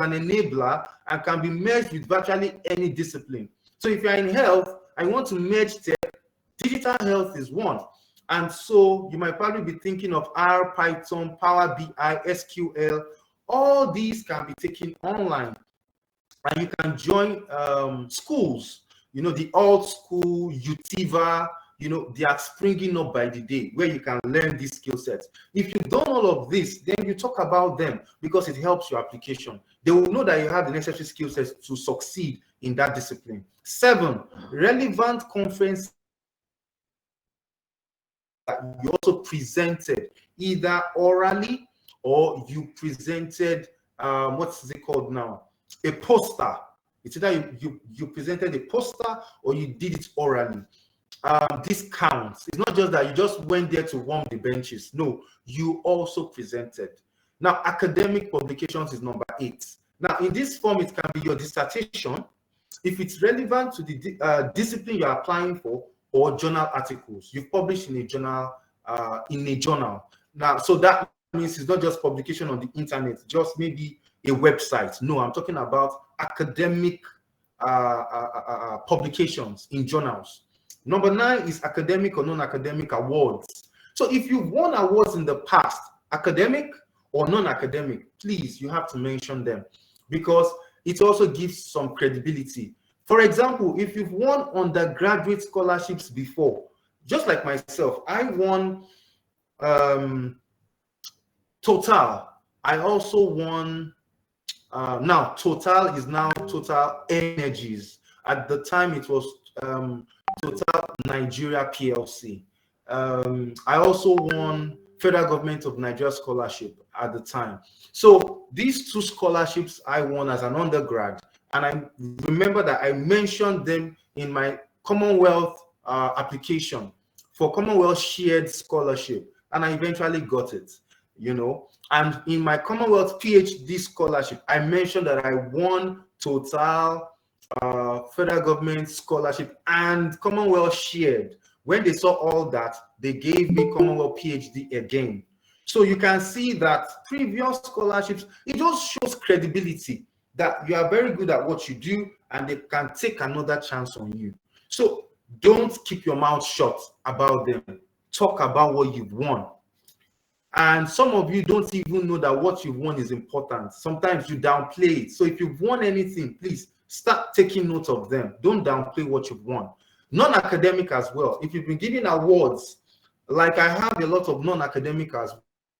an enabler and can be merged with virtually any discipline. So if you're in health, I want to merge tech, digital health is one. And so you might probably be thinking of R, Python, Power BI, SQL. All these can be taken online. And you can join schools, the old school, UTIVA, they are springing up by the day where you can learn these skill sets. If you've done all of this, then you talk about them because it helps your application. They will know that you have the necessary skill sets to succeed in that discipline. 7, relevant conference that you also presented either orally or you presented, what's it called now? A poster. It's either you presented a poster or you did it orally. This counts. It's not just that you just went there to warm the benches. No, you also presented. Now, academic publications is number 8. Now, in this form, it can be your dissertation, if it's relevant to the discipline you're applying for, or journal articles you've published in a journal. Now, so that means it's not just publication on the internet, just maybe a website. No, I'm talking about academic publications in journals. Number 9 is academic or non-academic awards. So if you've won awards in the past, academic or non-academic, please, you have to mention them because it also gives some credibility. For example, if you've won undergraduate scholarships before, just like myself, I won Total. I also won, now Total is now Total Energies. At the time, it was Total Nigeria PLC. I also won Federal Government of Nigeria scholarship at the time. So these 2 scholarships I won as an undergrad, and I remember that I mentioned them in my Commonwealth application for Commonwealth shared scholarship, and I eventually got it, And in my Commonwealth PhD scholarship, I mentioned that I won Total, Federal Government scholarship, and Commonwealth shared. When they saw all that, they gave me Commonwealth PhD again. So you can see that previous scholarships, it just shows credibility that you are very good at what you do and they can take another chance on you. So don't keep your mouth shut about them. Talk about what you've won. And some of you don't even know that what you've won is important. Sometimes you downplay it. So if you've won anything, please start taking note of them. Don't downplay what you've won. Non-academic as well. If you've been giving awards, like I have a lot of non-academic as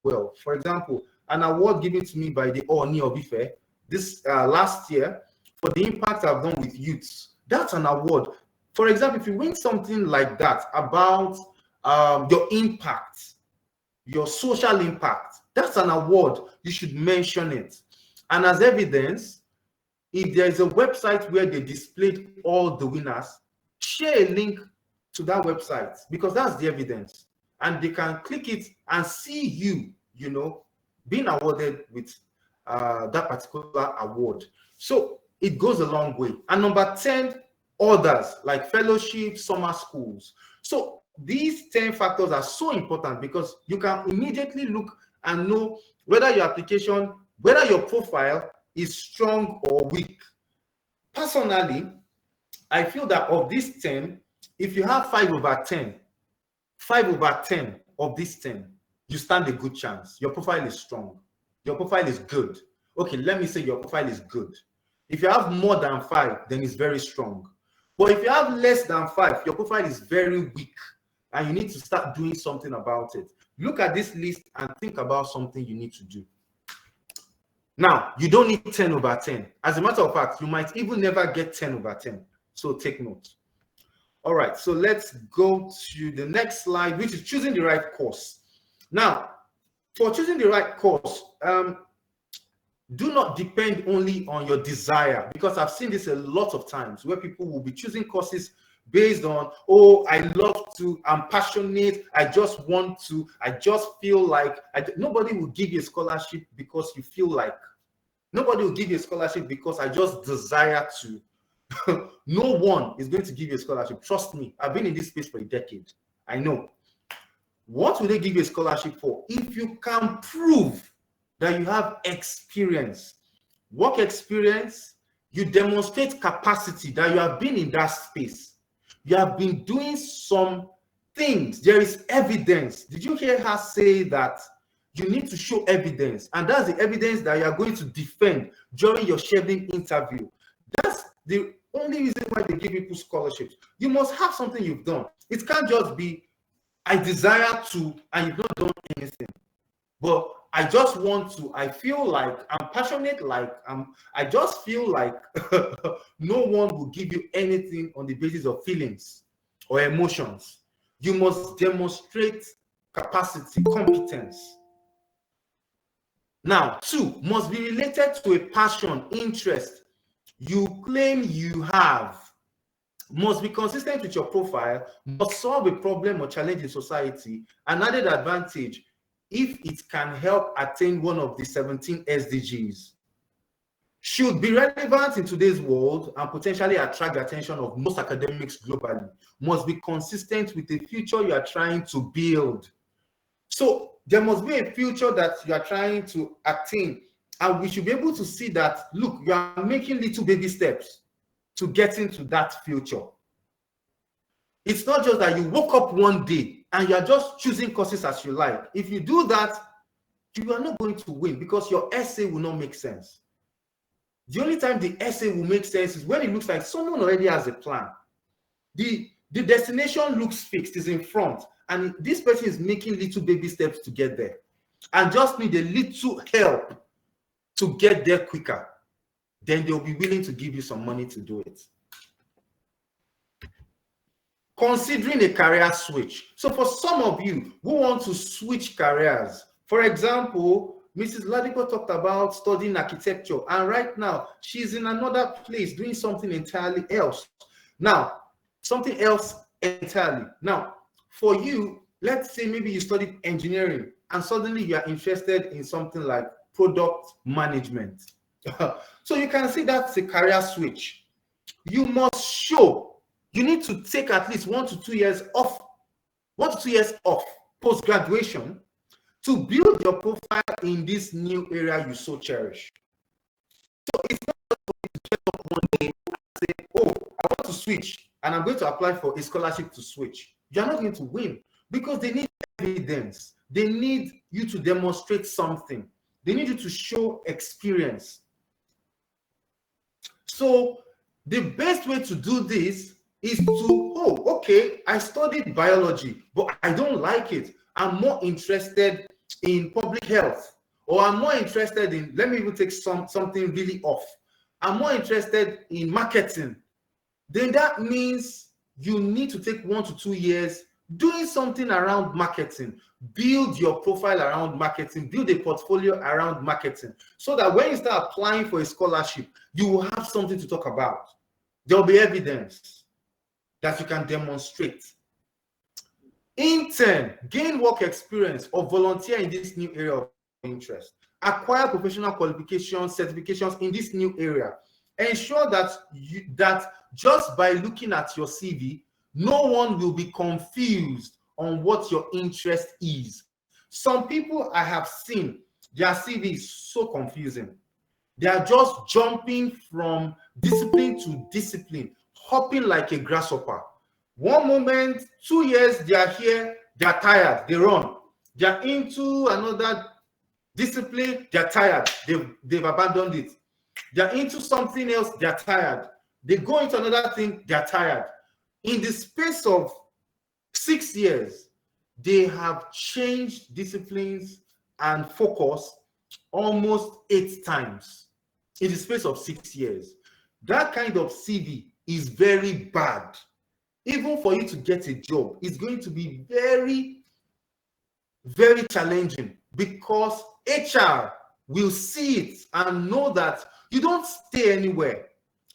well. For example, an award given to me by the Oni of Ife this last year for the impact I've done with youths. That's an award. For example, if you win something like that about your impact, your social impact, that's an award. You should mention it. And as evidence, if there is a website where they displayed all the winners, share a link to that website because that's the evidence. And they can click it and see you, being awarded with that particular award. So it goes a long way. And number 10, others like fellowships, summer schools. So these 10 factors are so important because you can immediately look and know whether your application, whether your profile is strong or weak. Personally, I feel that of these 10, if you have 5 over 10 of these 10, you stand a good chance. Your profile is strong. Your profile is good. Okay, let me say your profile is good. If you have more than 5, then it's very strong. But if you have less than 5, your profile is very weak and you need to start doing something about it. Look at this list and think about something you need to do. Now, you don't need 10 over 10. As a matter of fact, you might even never get 10 over 10. So take note. All right, so let's go to the next slide, which is choosing the right course. Now, for choosing the right course, do not depend only on your desire, because I've seen this a lot of times where people will be choosing courses based on, oh, I love to, I'm passionate, I just want to, I just feel like. Nobody will give you a scholarship because you feel like. Nobody will give you a scholarship because I just desire to. No one is going to give you a scholarship. Trust me, I've been in this space for a decade. I know. What will they give you a scholarship for? If you can prove that you have experience, work experience, you demonstrate capacity that you have been in that space. You have been doing some things. There is evidence. Did you hear her say that you need to show evidence? And that's the evidence that you are going to defend during your Chevening interview. That's the only reason why they give people scholarships. You must have something you've done. It can't just be, I desire to, and you've not done anything. But I just want to, I feel like I'm passionate, like I just feel like no one will give you anything on the basis of feelings or emotions. You must demonstrate capacity, competence. Now, 2, must be related to a passion, interest you claim you have. Must be consistent with your profile, must solve a problem or challenge in society. An added advantage if it can help attain one of the 17 SDGs. Should be relevant in today's world and potentially attract the attention of most academics globally. Must be consistent with the future you are trying to build. So there must be a future that you are trying to attain. And we should be able to see that, look, you are making little baby steps to get into that future. It's not just that you woke up one day and you are just choosing courses as you like. If you do that, you are not going to win because your essay will not make sense. The only time the essay will make sense is when it looks like someone already has a plan. The destination looks fixed, is in front, and this person is making little baby steps to get there and just need a little help to get there quicker. Then they'll be willing to give you some money to do it. Considering a career switch. So for some of you who want to switch careers, for example, Mrs. LADEPO talked about studying architecture, and right now she's in another place doing something entirely else. Now, something else entirely. Now, for you, let's say maybe you studied engineering and suddenly you are interested in something like product management. So you can see that's a career switch. You must show. You need to take at least 1 to 2 years off, post-graduation to build your profile in this new area you so cherish. So it's not going to get up one day and say, oh, I want to switch and I'm going to apply for a scholarship to switch. You're not going to win because they need evidence. They need you to demonstrate something. They need you to show experience. So the best way to do this is to, oh, okay, I studied biology, but I don't like it. I'm more interested in public health, or I'm more interested in, let me even take something really off. I'm more interested in marketing. Then that means you need to take 1 to 2 years doing something around marketing. Build your profile around marketing, build a portfolio around marketing, so that when you start applying for a scholarship, you will have something to talk about. There'll be evidence that you can demonstrate. Intern, gain work experience or volunteer in this new area of interest. Acquire professional qualifications, certifications in this new area. Ensure that that just by looking at your CV, no one will be confused on what your interest is. Some people I have seen, their CV is so confusing. They are just jumping from discipline to discipline, hopping like a grasshopper. One moment, 2 years, they are here, they are tired, they run. They are into another discipline, they are tired, they've abandoned it. They are into something else, they are tired. They go into another thing, they are tired. In the space of 6 years, they have changed disciplines and focus almost 8 times in the space of 6 years. That kind of CV is very bad. Even for you to get a job, it's going to be very, very challenging because HR will see it and know that you don't stay anywhere.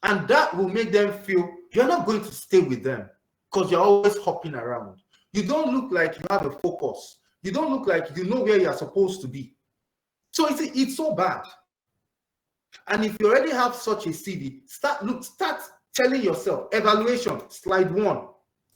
And that will make them feel you're not going to stay with them because you're always hopping around. You don't look like you have a focus. You don't look like you know where you're supposed to be. So it's so bad. And if you already have such a CV, start telling yourself, evaluation, slide 1.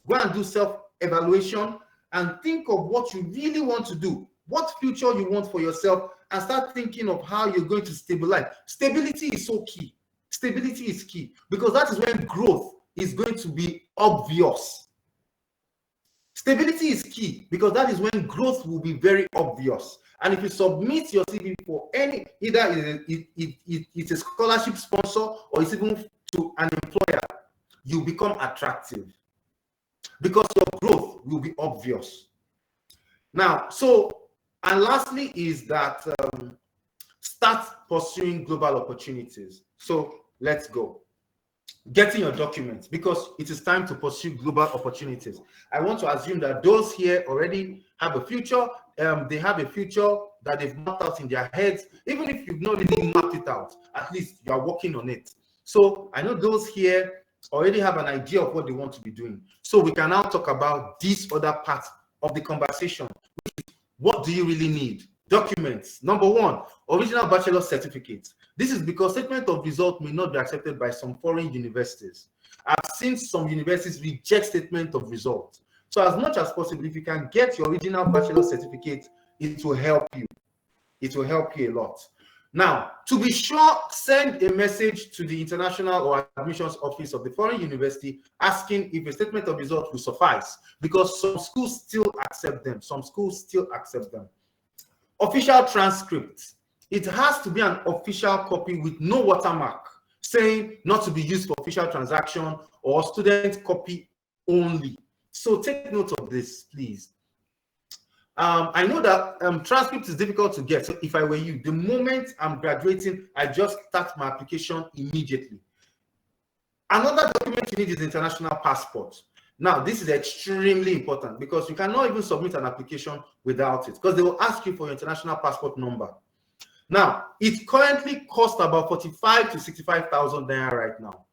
Go and do self-evaluation and think of what you really want to do. what future you want for yourself, and start thinking of how you're going to stabilize. Stability is so key. Stability is key, because that is when growth is going to be obvious. Stability is key, because that is when growth will be very obvious. And if you submit your CV for any, either it's a scholarship sponsor or it's even to an employer, you become attractive because your growth will be obvious. Now, and lastly is that start pursuing global opportunities. So let's go. Getting your documents, because it is time to pursue global opportunities. I want to assume that those here already have a future. They have a future that they've mapped out in their heads. Even if you've not really mapped it out, at least you are working on it. So I know those here already have an idea of what they want to be doing. So we can now talk about this other part of the conversation, which is, what do you really need? Documents. Number one, original bachelor certificate. This is because statement of result may not be accepted by some foreign universities. I've seen some universities reject statement of result. So as much as possible, if you can get your original bachelor certificate, it will help you. It will help you a lot. Now, to be sure, send a message to the international or admissions office of the foreign university asking if a statement of result will suffice, because some schools still accept them. Some schools still accept them. Official transcript. It has to be an official copy with no watermark saying not to be used for official transaction or student copy only. So take note of this, please. I know that transcript is difficult to get. So if I were you, the moment I'm graduating, I just start my application immediately. Another document you need is international passport. Now, this is extremely important because you cannot even submit an application without it, because they will ask you for your international passport number. Now, it currently costs about 45 to 65,000 naira right now,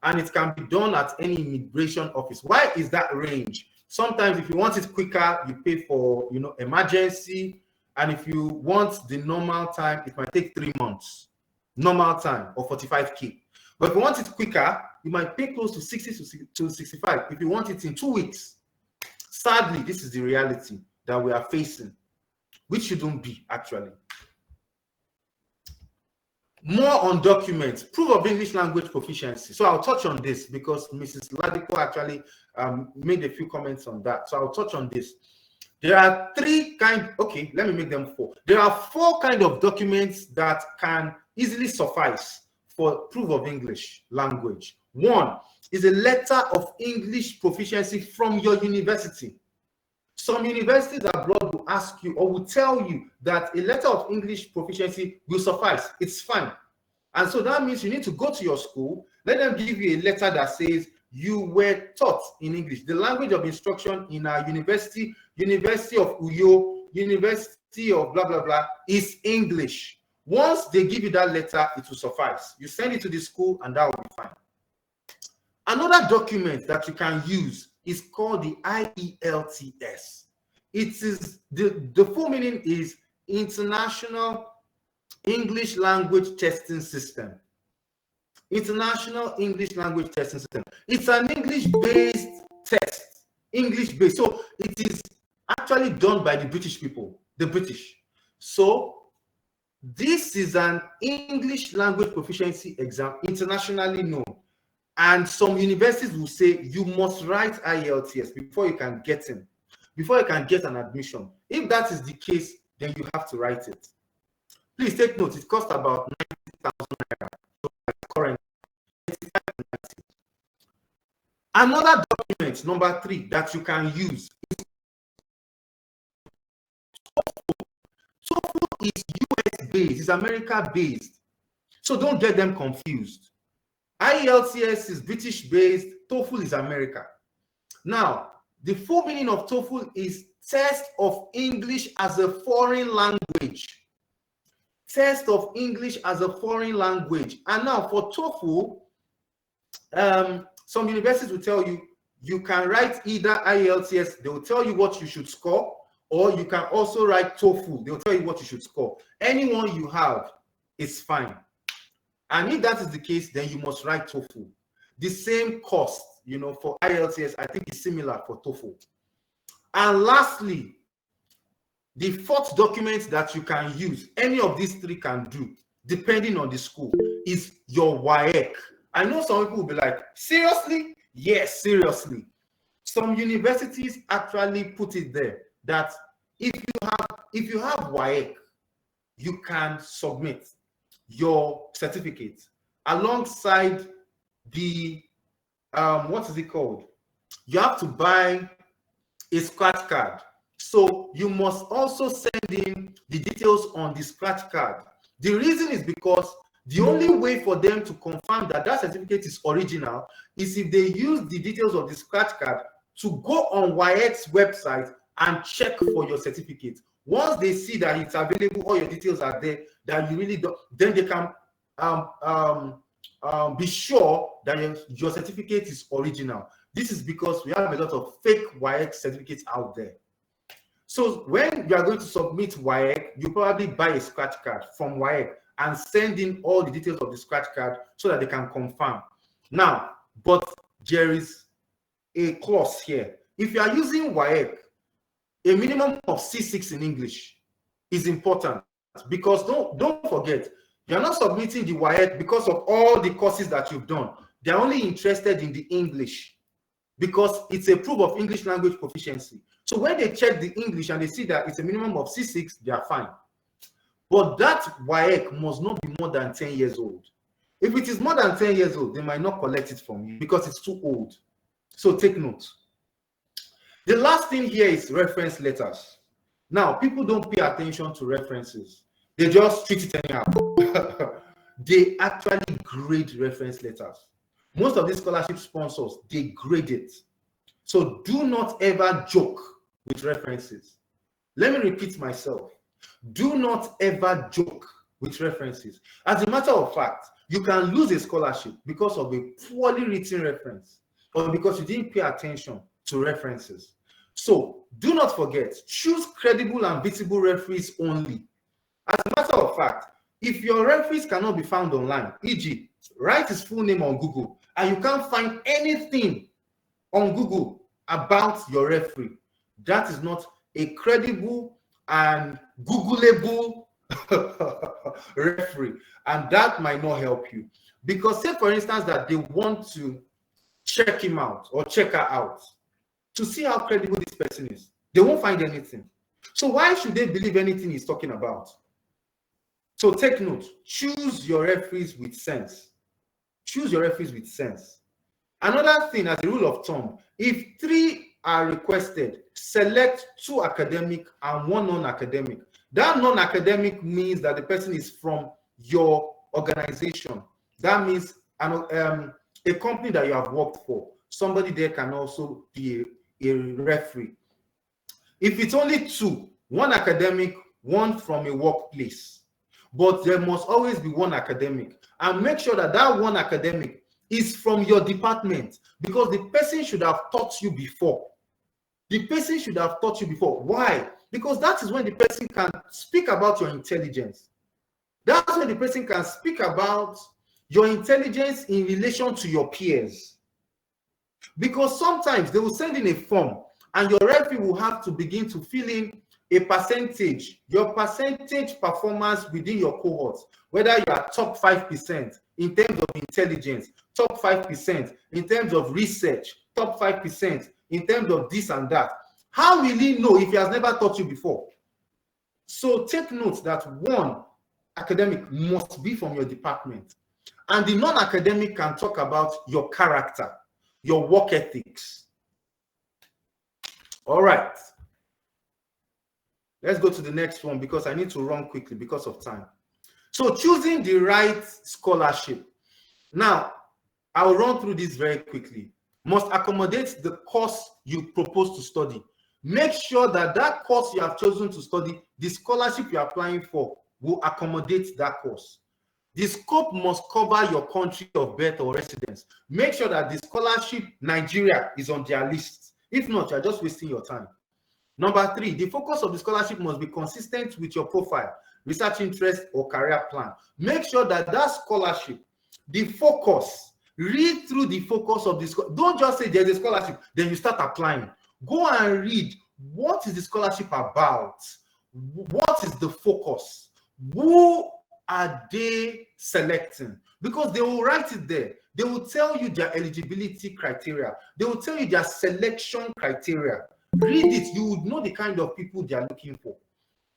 and it can be done at any immigration office. Why is that range? Sometimes if you want it quicker, you pay for, emergency, and if you want the normal time, it might take 3 months, normal time, or 45K. But if you want it quicker, you might pay close to 60 to 65 if you want it in 2 weeks. Sadly, this is the reality that we are facing, which shouldn't be, actually. More on documents, proof of English language proficiency. So I'll touch on this because Mrs. LADEPO actually made a few comments on that. So I'll touch on this. There are 3 kinds, okay, let me make them 4. There are 4 kinds of documents that can easily suffice for proof of English language. 1 is a letter of English proficiency from your university. Some universities abroad will ask you or will tell you that a letter of English proficiency will suffice. It's fine. And so that means you need to go to your school, let them give you a letter that says you were taught in English. The language of instruction in our university, University of Uyo, University of blah, blah, blah, is English. Once they give you that letter, it will suffice. You send it to the school and that will be fine. Another document that you can use is called the IELTS. It is the full meaning is International English Language Testing System. International English Language Testing System. It's an English-based test. English-based. So it is actually done by the British people, the British. So this is an English language proficiency exam, internationally known. And some universities will say you must write IELTS before you can get in, before you can get an admission. If that is the case, then you have to write it. Please take note, it costs about 90,000 naira. So current. Another document, number 3, that you can use is TOEFL. TOEFL is US based, it's America based. So don't get them confused. IELTS is British based, TOEFL is America. Now, the full meaning of TOEFL is Test of English as a Foreign Language. Test of English as a Foreign Language. And now for TOEFL, some universities will tell you, you can write either IELTS, they will tell you what you should score, or you can also write TOEFL, they'll tell you what you should score. Any one you have is fine. And if that is the case, then you must write TOEFL. The same cost, for IELTS, I think is similar for TOEFL. And lastly, The fourth document that you can use, any of these three can do, depending on the school, is your WAEC. I know some people will be like, seriously? Yes, seriously. Some universities actually put it there that if you have WAEC, you can submit your certificate alongside the what is it called? You have to buy a scratch card. So you must also send in the details on the scratch card. The reason is because the only way for them to confirm that that certificate is original is if they use the details of the scratch card to go on WAEC's website and check for your certificate. Once they see that it's available, all your details are there, that you really don't, then they can be sure that your certificate is original. This is because we have a lot of fake WAEC certificates out there. So when you are going to submit WAEC, you probably buy a scratch card from WAEC and send in all the details of the scratch card so that they can confirm. Now, but there is a clause here. If you are using WAEC, a minimum of C6 in English is important, because don't forget, you're not submitting the WAEC because of all the courses that you've done. They're only interested in the English because it's a proof of English language proficiency. So when they check the English and they see that it's a minimum of C6, they are fine. But that WAEC must not be more than 10 years old. If it is more than 10 years old, they might not collect it from you because it's too old. So take note. The last thing here is reference letters. Now, people don't pay attention to references. They just treat it anyhow. They actually grade reference letters. Most of these scholarship sponsors, they grade it. So do not ever joke with references. Let me repeat myself. Do not ever joke with references. As a matter of fact, you can lose a scholarship because of a poorly written reference or because you didn't pay attention to references. So do not forget, choose credible and visible referees only. As a matter of fact, if your referees cannot be found online, e.g., write his full name on Google and you can't find anything on Google about your referee, that is not a credible and Googleable referee, and that might not help you. Because say for instance that they want to check him out or check her out to see how credible this person is, they won't find anything. So why should they believe anything he's talking about? So take note, choose your referees with sense. Choose your referees with sense. Another thing, as a rule of thumb, if 3 are requested, select 2 academic and 1 non-academic. That non-academic means that the person is from your organization. That means a company that you have worked for. Somebody there can also be a referee. If it's only 2, 1 academic, 1 from a workplace, but there must always be 1 academic, and make sure that that 1 academic is from your department, because the person should have taught you before. The person should have taught you before. Why? Because that is when the person can speak about your intelligence. That's when the person can speak about your intelligence in relation to your peers. Because sometimes they will send in a form and your referee will have to begin to fill in a percentage, your percentage performance within your cohort, whether you are top 5% in terms of intelligence, top 5% in terms of research, top 5% in terms of this and that. How will he know if he has never taught you before? So take note that 1 academic must be from your department, and the non-academic can talk about your character, your work ethics. All right. Let's go to the next one because I need to run quickly because of time. So choosing the right scholarship. Now, I'll run through this very quickly. Must accommodate the course you propose to study. Make sure that that course you have chosen to study, the scholarship you're applying for, will accommodate that course. The scope must cover your country of birth or residence. Make sure that the scholarship Nigeria is on their list. If not, you're just wasting your time. Number 3, the focus of the scholarship must be consistent with your profile, research interest, or career plan. Make sure that that scholarship, the focus, read through the focus of this. Don't just say there's a scholarship, then you start applying. Go and read, what is the scholarship about? What is the focus? Who are they selecting? Because they will write it there. They will tell you their eligibility criteria. They will tell you their selection criteria. Read it. You would know the kind of people they are looking for.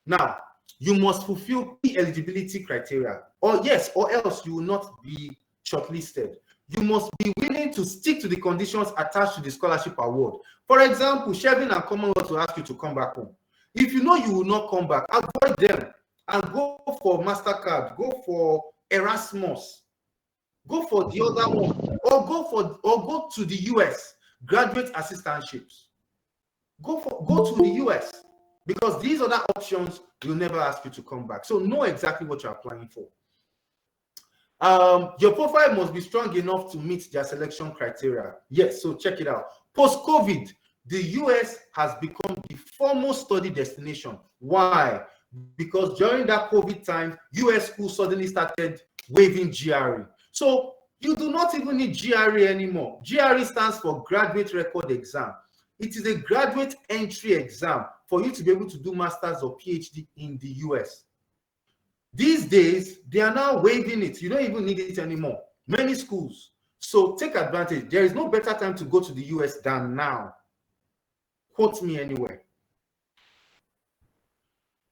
Now, you must fulfill key eligibility criteria, or else you will not be shortlisted. You must be willing to stick to the conditions attached to the scholarship award. For example, Chevening and Commonwealth will ask you to come back home. If you know you will not come back, avoid them and go for MasterCard, go for Erasmus, go for the other one, or go to the US, graduate assistantships. Go to the US, because these other options will never ask you to come back. So know exactly what you're applying for. Your profile must be strong enough to meet their selection criteria. Yes, so check it out. Post-COVID, the US has become the foremost study destination. Why? Because during that COVID time, US schools suddenly started waiving GRE. So you do not even need GRE anymore. GRE stands for Graduate Record Exam. It is a graduate entry exam for you to be able to do master's or PhD in the US. These days, they are now waiving it. You don't even need it anymore. Many schools. So take advantage. There is no better time to go to the US than now. Quote me anywhere.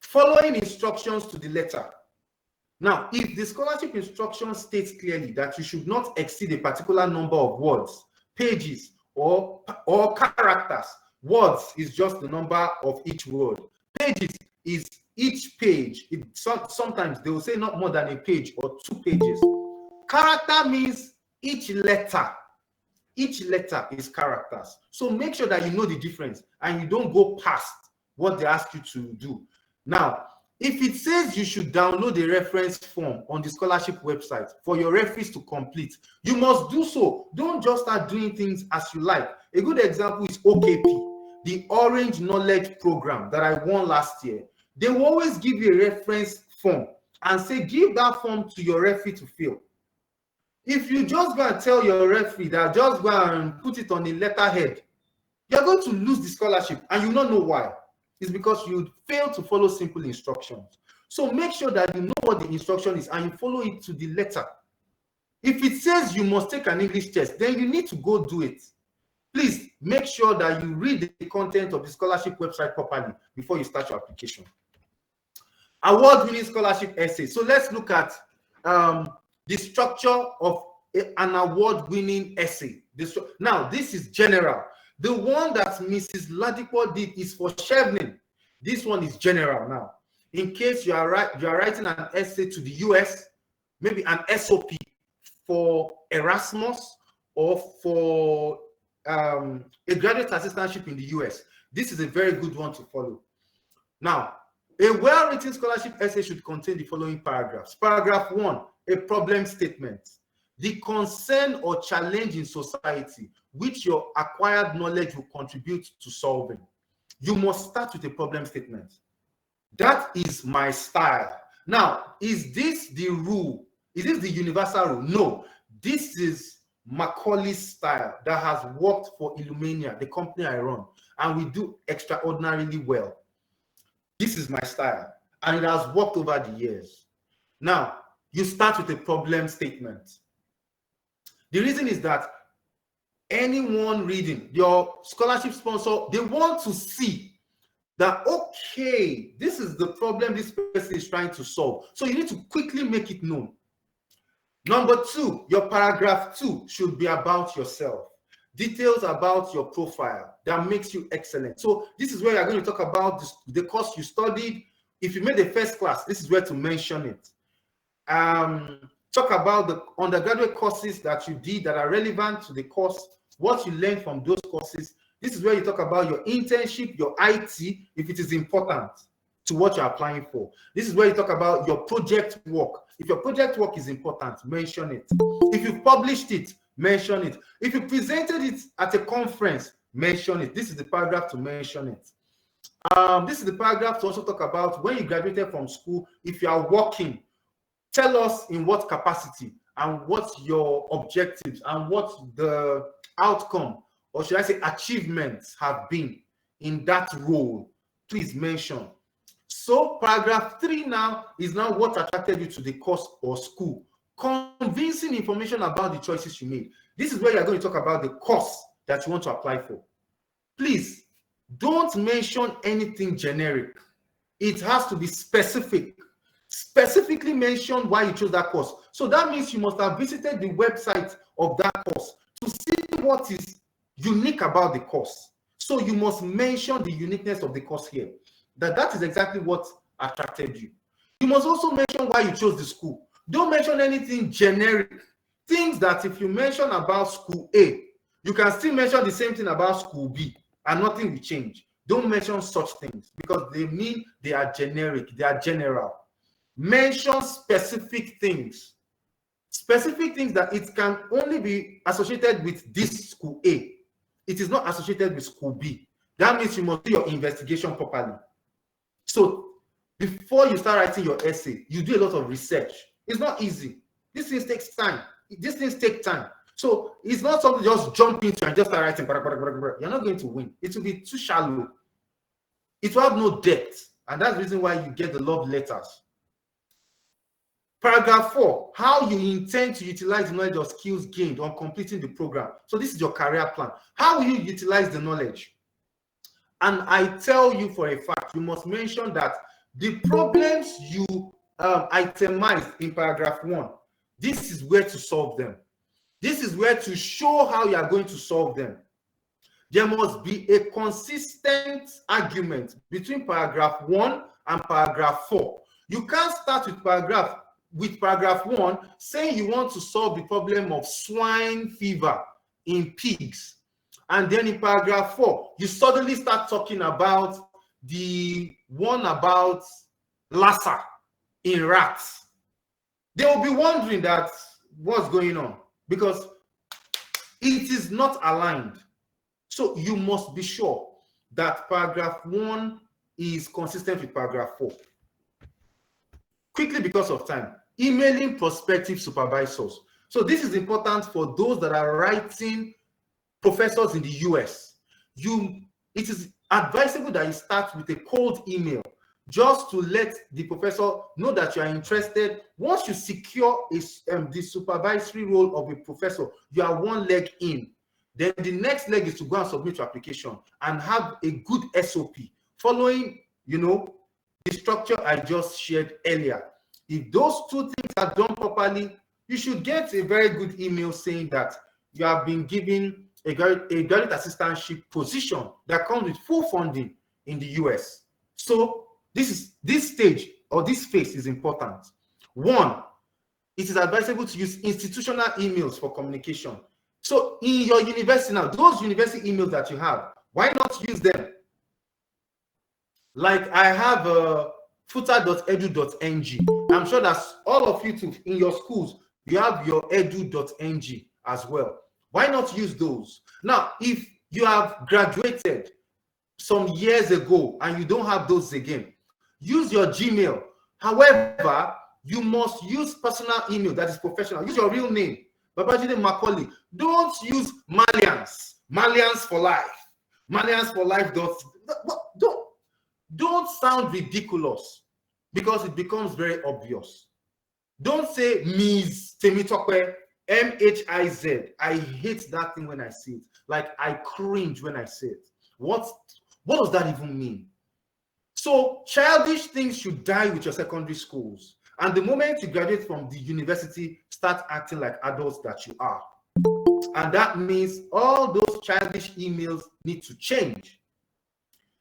Following instructions to the letter. Now, if the scholarship instruction states clearly that you should not exceed a particular number of words, pages, or characters. Words is just the number of each word. Pages is each page. Sometimes they will say not more than a page or 2 pages. Character means each letter. Each letter is characters. So make sure that you know the difference and you don't go past what they ask you to do. Now, if it says you should download a reference form on the scholarship website for your referees to complete, you must do so. Don't just start doing things as you like. A good example is OKP, the Orange Knowledge Program that I won last year. They will always give you a reference form and say, give that form to your referee to fill. If you just go and tell your referee that just go and put it on the letterhead, you're going to lose the scholarship and you don't know why. It's because you fail to follow simple instructions. So make sure that you know what the instruction is and you follow it to the letter. If it says you must take an English test, then you need to go do it. Please make sure that you read the content of the scholarship website properly before you start your application. Award-winning scholarship essay. So let's look at the structure of an award-winning essay. Now, this is general. The one that Mrs. LADEPO did is for Chevening. This one is general now. In case you are writing an essay to the US, maybe an SOP for Erasmus or for a graduate assistantship in the US, this is a very good one to follow. Now, a well-written scholarship essay should contain the following paragraphs. Paragraph 1, a problem statement. The concern or challenge in society which your acquired knowledge will contribute to solving. You must start with a problem statement. That is my style. Now, is this the rule? Is this the universal rule? No. This is MACAULAY's style that has worked for ILLUMANIA, the company I run, and we do extraordinarily well. This is my style, and it has worked over the years. Now, you start with a problem statement. The reason is that anyone reading, your scholarship sponsor, they want to see that, okay, this is the problem this person is trying to solve. So you need to quickly make it known. Number 2, your paragraph 2 should be about yourself. Details about your profile that makes you excellent. So this is where you're going to talk about the course you studied. If you made a first class, this is where to mention it. Talk about the undergraduate courses that you did that are relevant to the course, what you learned from those courses. This is where you talk about your internship, your IT, if it is important to what you're applying for. This is where you talk about your project work. If your project work is important, mention it. If you've published it, mention it. If you presented it at a conference, mention it. This is the paragraph to mention it. This is the paragraph to also talk about when you graduated from school, if you are working, tell us in what capacity and what your objectives and what the outcome, or should I say achievements, have been in that role. Please mention. So paragraph 3 now is now what attracted you to the course or school. Convincing information about the choices you made. This is where you're going to talk about the course that you want to apply for. Please don't mention anything generic. It has to be specific. Specifically mention why you chose that course. So that means you must have visited the website of that course to see what is unique about the course. So you must mention the uniqueness of the course here. That is exactly what attracted you. You must also mention why you chose the school. Don't mention anything generic. Things that if you mention about school A, you can still mention the same thing about school B and nothing will change. Don't mention such things because they mean they are generic, they are general. Mention specific things. Specific things that it can only be associated with this school A. It is not associated with school B. That means you must do your investigation properly. So before you start writing your essay, you do a lot of research. It's not easy. These things takes time. These things take time. So it's not something just jump into and just start writing. You're not going to win. It will be too shallow. It will have no depth. And that's the reason why you get the love letters. Paragraph 4, how you intend to utilize the knowledge or skills gained on completing the program. So this is your career plan. How will you utilize the knowledge? And I tell you for a fact, you must mention that the problems you itemized in paragraph 1, this is where to solve them. This is where to show how you are going to solve them. There must be a consistent argument between paragraph 1 and paragraph 4. You can't start with paragraph 1 saying you want to solve the problem of swine fever in pigs. And then in paragraph 4, you suddenly start talking about the one about Lassa in rats. They will be wondering that what's going on because it is not aligned. So you must be sure that paragraph 1 is consistent with paragraph 4. Quickly, because of time, emailing prospective supervisors. So this is important for those that are writing professors in the US. It is advisable that you start with a cold email just to let the professor know that you are interested. Once you secure the supervisory role of a professor, you are one leg in. Then the next leg is to go and submit your application and have a good SOP following, the structure I just shared earlier. If those two things are done properly, you should get a very good email saying that you have been given a graduate assistantship position that comes with full funding in the US. So this stage or this phase is important. 1, it is advisable to use institutional emails for communication. So in your university now, those university emails that you have, why not use them? Like I have footer.edu.ng. I'm sure that all of you too, in your schools, you have your edu.ng as well. Why not use those? Now, if you have graduated some years ago and you don't have those again, use your Gmail. However, you must use personal email that is professional. Use your real name. Babajide MACAULAY. Don't use Malians. Malians for life. Malians for life. Don't sound ridiculous because it becomes very obvious. Don't say Ms. Temitope, M-H-I-Z. I hate that thing when I see it. Like I cringe when I say it. What does that even mean? So childish things should die with your secondary schools. And the moment you graduate from the university, start acting like adults that you are. And that means all those childish emails need to change.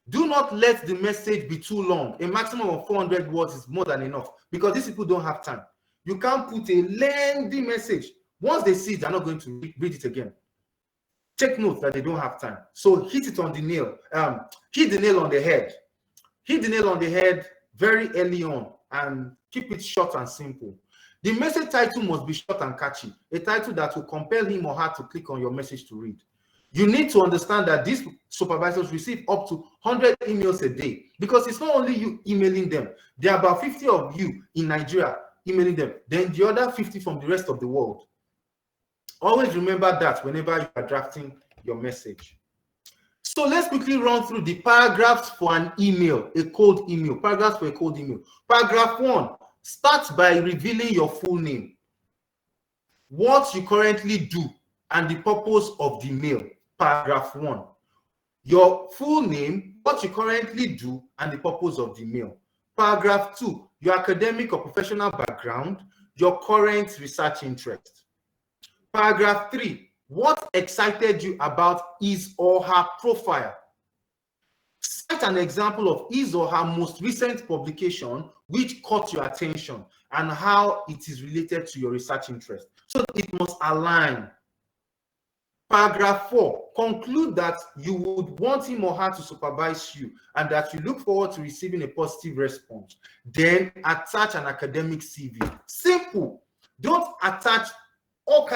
Do not let the message be too long. A maximum of 400 words is more than enough because these people don't have time. You can't put a lengthy message. Once they see it, they're not going to read it again. Take note that they don't have time. So hit it on the nail. Hit the nail on the head. Hit the nail on the head very early on and keep it short and simple. The message title must be short and catchy. A title that will compel him or her to click on your message to read. You need to understand that these supervisors receive up to 100 emails a day because it's not only you emailing them. There are about 50 of you in Nigeria emailing them. Then the other 50 from the rest of the world. Always remember that whenever you are drafting your message. So let's quickly run through the paragraphs for an email, a cold email. Paragraphs for a cold email. Paragraph 1 starts by revealing your full name, what you currently do, and the purpose of the mail. Paragraph 1. Your full name, what you currently do, and the purpose of the mail. Paragraph 2, your academic or professional background, your current research interest. Paragraph 3, what excited you about his or her profile. Cite an example of his or her most recent publication which caught your attention and how it is related to your research interest. So it must align. Paragraph 4, conclude that you would want him or her to supervise you and that you look forward to receiving a positive response. Then attach an academic CV. Simple. Don't attach all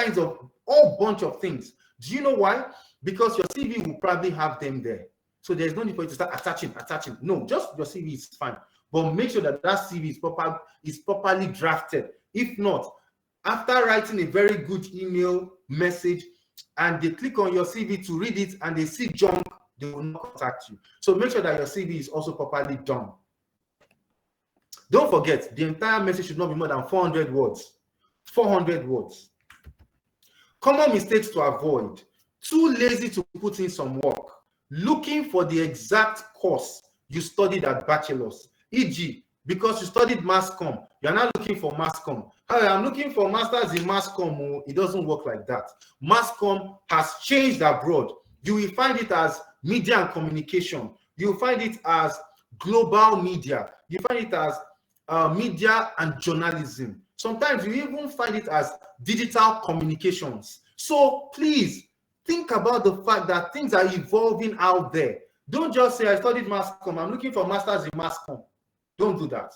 bunch of things. Do you know why? Because your CV will probably have them there. So there's no need for you to start attaching. No, just your CV is fine. But make sure that that CV is properly drafted. If not, after writing a very good email message, and they click on your CV to read it and they see junk, they will not contact you. So make sure that your CV is also properly done. Don't forget, the entire message should not be more than 400 words. 400 words. Common mistakes to avoid. Too lazy to put in some work. Looking for the exact course you studied at bachelor's. E.g., because you studied mass comm, you're not looking for mass comm. Hey, I'm looking for masters in mass comm. Oh, it doesn't work like that. Mass comm has changed abroad. You will find it as media and communication. You will find it as global media. You find it as media and journalism. Sometimes you even find it as digital communications. So please think about the fact that things are evolving out there. Don't just say, I studied mass comm, I'm looking for masters in mass comm. Don't do that.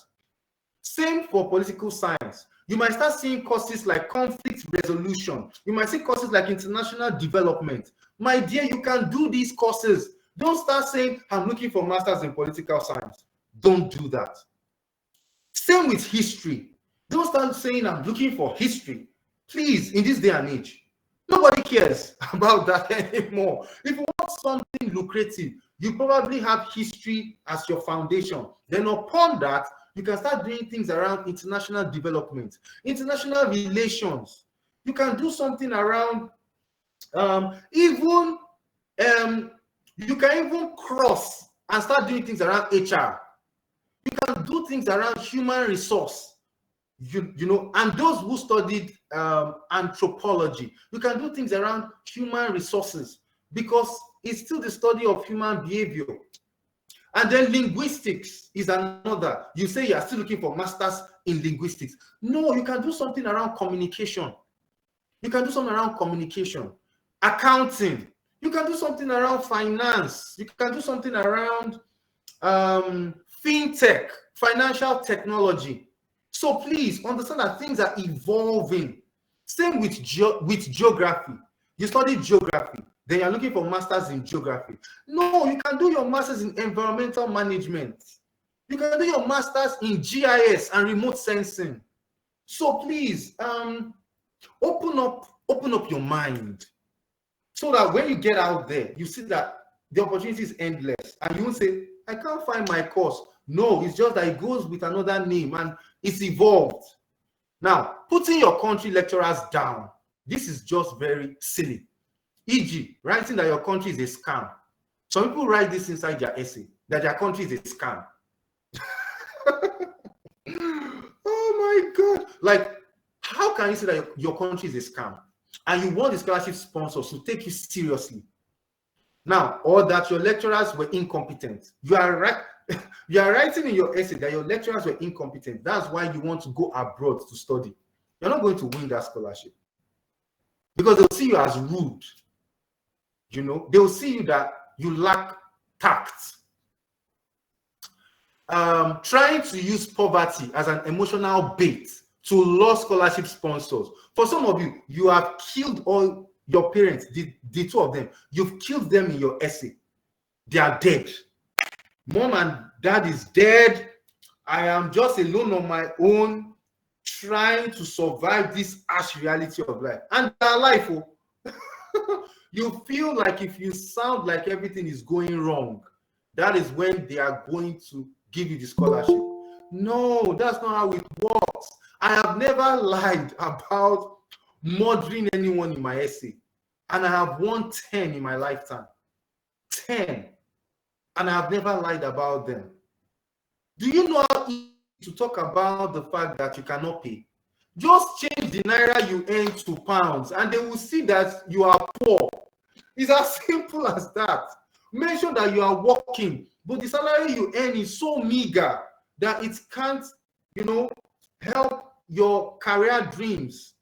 Same for political science. You might start seeing courses like conflict resolution. You might see courses like international development. My dear, you can do these courses. Don't start saying, I'm looking for masters in political science. Don't do that. Same with history. Don't start saying, I'm looking for history. Please, in this day and age, nobody cares about that anymore. If you want something lucrative, you probably have history as your foundation. Then upon that, you can start doing things around international development, international relations. You can do something around you can even cross and start doing things around HR. You can do things around human resource. You know, and those who studied anthropology, you can do things around human resources because it's still the study of human behavior. And then linguistics is another. You say you are still looking for masters in linguistics. No, you can do something around communication. You can do something around communication. Accounting. You can do something around finance. You can do something around fintech, financial technology. So please understand that things are evolving. Same with geography. You study geography. Then you're looking for masters in geography. No, you can do your masters in environmental management. You can do your masters in GIS and remote sensing. So please, open up your mind so that when you get out there, you see that the opportunity is endless, and you won't say, I can't find my course. No, it's just that it goes with another name and it's evolved. Now, putting your country lecturers down, this is just very silly. E.g., writing that your country is a scam. Some people write this inside their essay, that their country is a scam. Oh my God. Like, how can you say that your country is a scam? And you want the scholarship sponsors to take you seriously? Now, or that your lecturers were incompetent. You are writing in your essay that your lecturers were incompetent. That's why you want to go abroad to study. You're not going to win that scholarship because they'll see you as rude. You know, they'll see you that you lack tact. Trying to use poverty as an emotional bait to lure scholarship sponsors. For some of you, you have killed all your parents, the two of them. You've killed them in your essay. They are dead. Mom and dad is dead. I am just alone on my own, trying to survive this harsh reality of life. And they're alive. Oh. You feel like if you sound like everything is going wrong, that is when they are going to give you the scholarship. No, that's not how it works. I have never lied about murdering anyone in my essay, and I have won 10 in my lifetime. 10. And I have never lied about them. Do you know how easy to talk about the fact that you cannot pay? Just change the naira you earn to pounds, and they will see that you are poor. It's as simple as that. Mention that you are working, but the salary you earn is so meager that it can't, help your career dreams.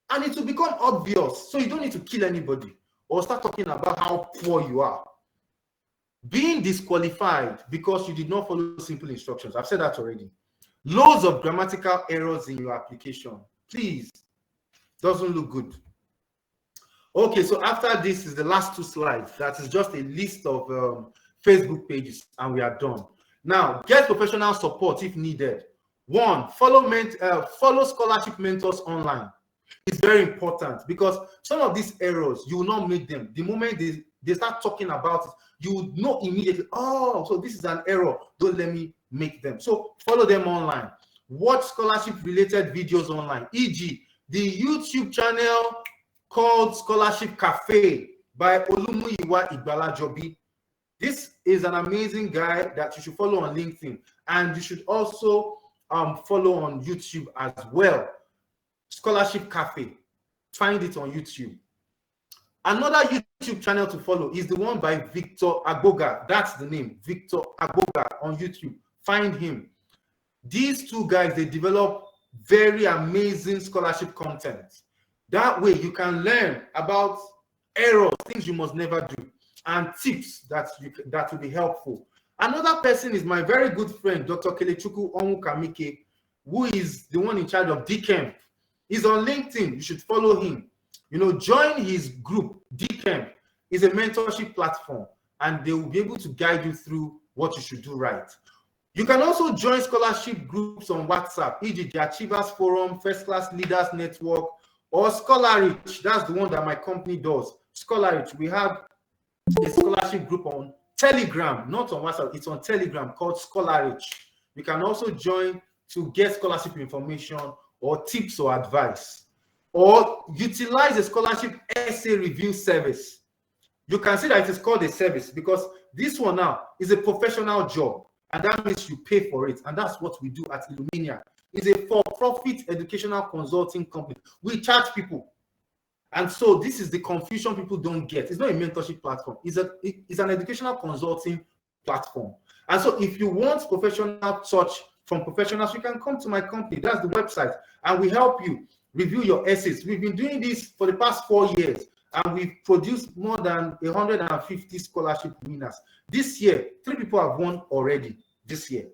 And it will become obvious. So you don't need to kill anybody or start talking about how poor you are. Being disqualified because you did not follow simple instructions. I've said that already. Loads of grammatical errors in your application. Please. Doesn't look good. Okay, so after this is the last 2 slides. That is just a list of Facebook pages, and we are done. Now, get professional support if needed. 1, follow scholarship mentors online. It's very important because some of these errors, you will not make them. The moment they start talking about it, you would know immediately, oh, so this is an error. Don't let me make them. So follow them online. Watch scholarship-related videos online, e.g., the YouTube channel called Scholarship Cafe by Olumuyiwa. This is an amazing guy that you should follow on LinkedIn, and you should also follow on YouTube as well. Scholarship Cafe. Find it on YouTube. Another YouTube channel to follow is the one by Victor Agboga. That's the name, Victor Agboga on YouTube. Find him. These 2 guys, they develop very amazing scholarship content. That way you can learn about errors, things you must never do, and tips that will be helpful. Another person is my very good friend, Dr. Kelechukwu Onwukamike, who is the one in charge of DCAMP. He's on LinkedIn. You should follow him. Join his group. DCAMP is a mentorship platform, and they will be able to guide you through what you should do right. You can also join scholarship groups on WhatsApp, e.g. the Achievers Forum, First Class Leaders Network, or Scholarich. That's the one that my company does. Scholarich. We have a scholarship group on Telegram, not on WhatsApp. It's on Telegram called Scholarich. You can also join to get scholarship information or tips or advice, or utilize a scholarship essay review service. You can see that it is called a service because this one now is a professional job, and that means you pay for it, and that's what we do at ILLUMANIA. It's a for-profit educational consulting company. We charge people, and so this is the confusion people don't get. It's not a mentorship platform. It's an educational consulting platform. And so if you want professional touch from professionals, you can come to my company. That's the website, and we help you review your essays. We've been doing this for the past 4 years, and we've produced more than 150 scholarship winners. This year, 3 people have won already this year.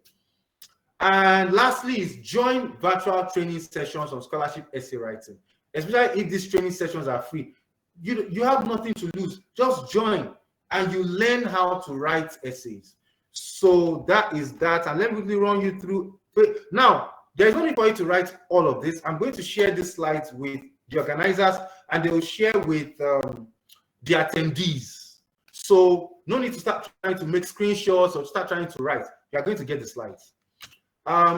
And lastly is join virtual training sessions on scholarship essay writing, especially if these training sessions are free. You have nothing to lose. Just join, and you learn how to write essays. So that is that, and let me quickly run you through. Now, there's no need for you to write all of this. I'm going to share these slides with the organizers, and they will share with the attendees. So no need to start trying to make screenshots or start trying to write. You are going to get the slides.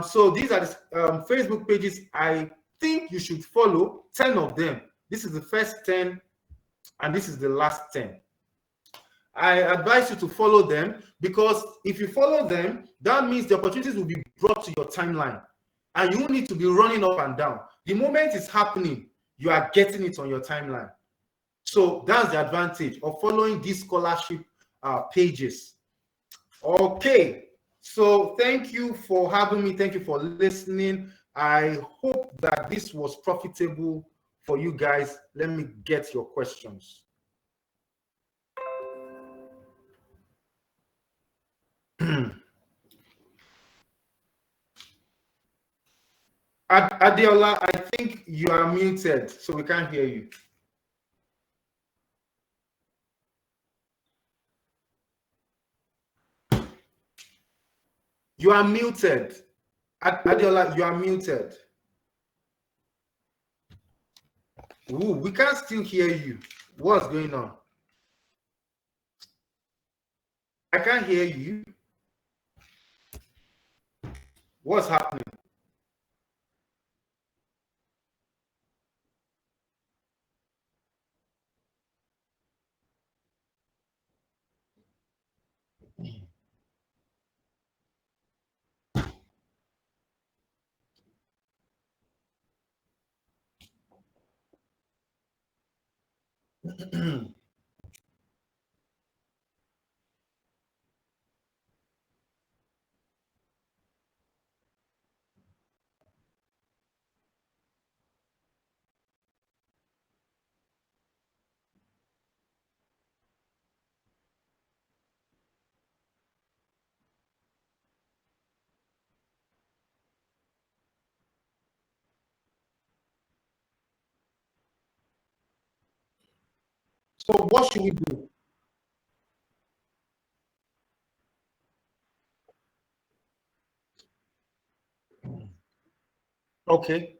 So these are the Facebook pages I think you should follow, 10 of them. This is the first 10, and this is the last 10. I advise you to follow them, because if you follow them, that means the opportunities will be brought to your timeline, and you won't need to be running up and down. The moment it's happening, you are getting it on your timeline. So that's the advantage of following these scholarship pages. Okay, so thank you for having me. Thank you for listening. I hope that this was profitable for you guys. Let me get your questions. Adiola, I think you are muted, so we can't hear you. You are muted. Adiola, you are muted. Ooh, we can't still hear you. What's going on? I can't hear you. What's happening? So what should we do? Okay.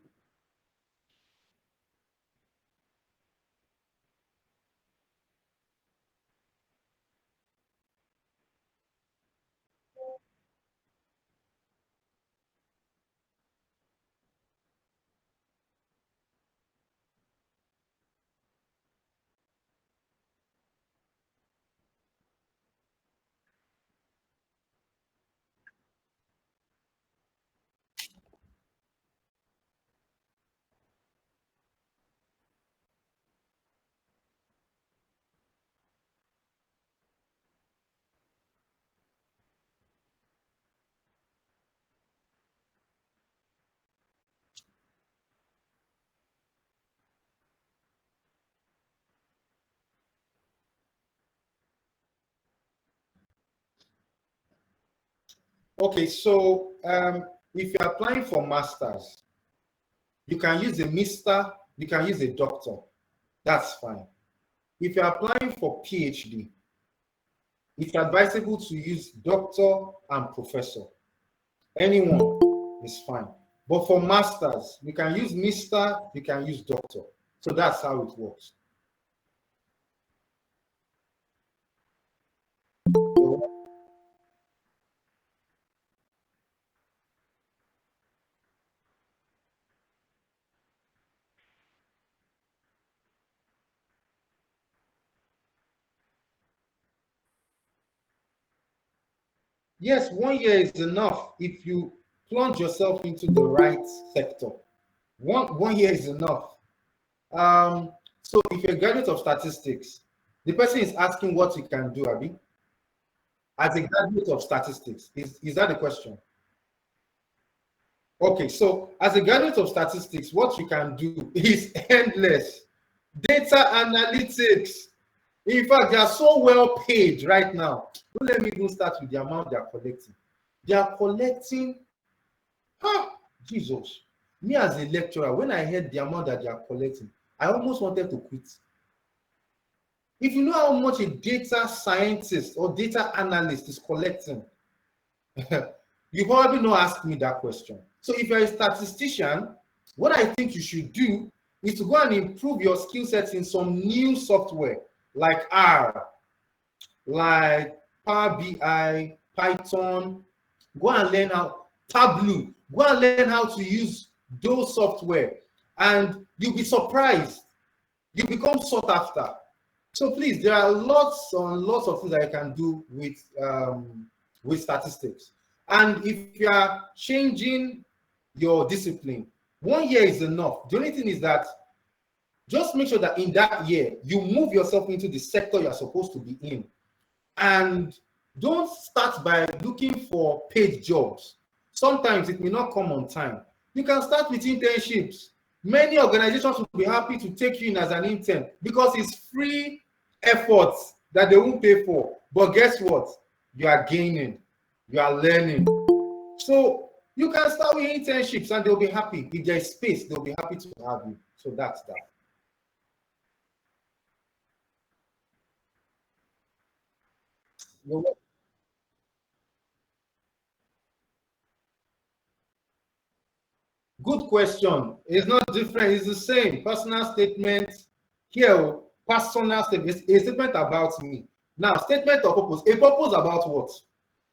Okay, so if you're applying for masters, you can use a mister, you can use a doctor. That's fine. If you're applying for PhD, it's advisable to use doctor and professor. Anyone is fine. But for masters, you can use mister, you can use doctor. So that's how it works. Yes, 1 year is enough if you plunge yourself into the right sector. One year is enough. So if you're a graduate of statistics, the person is asking what you can do, Abby, as a graduate of statistics. Is that the question? Okay, so as a graduate of statistics, what you can do is endless. Data analytics. In fact, they are so well paid right now. Don't let me even start with the amount they are collecting. They are collecting, Jesus. Me as a lecturer, when I heard the amount that they are collecting, I almost wanted to quit. If you know how much a data scientist or data analyst is collecting, you probably not ask me that question. So if you're a statistician, what I think you should do is to go and improve your skill sets in some new software like R, like Power BI, Python. Go and learn how, Tableau. Go and learn how to use those software, and you'll be surprised. You become sought after. So please, there are lots and lots of things that you can do with statistics. And if you are changing your discipline, 1 year is enough. The only thing is that just make sure that in that year, you move yourself into the sector you're supposed to be in. And don't start by looking for paid jobs. Sometimes it may not come on time. You can start with internships. Many organizations will be happy to take you in as an intern because it's free efforts that they won't pay for. But guess what? You are gaining, you are learning. So you can start with internships and they'll be happy. If there's space, they'll be happy to have you. So that's that. Good question. It's not different. It's the same. Personal statement here. Personal statement. It's a statement about me. Now, statement of purpose. A purpose about what?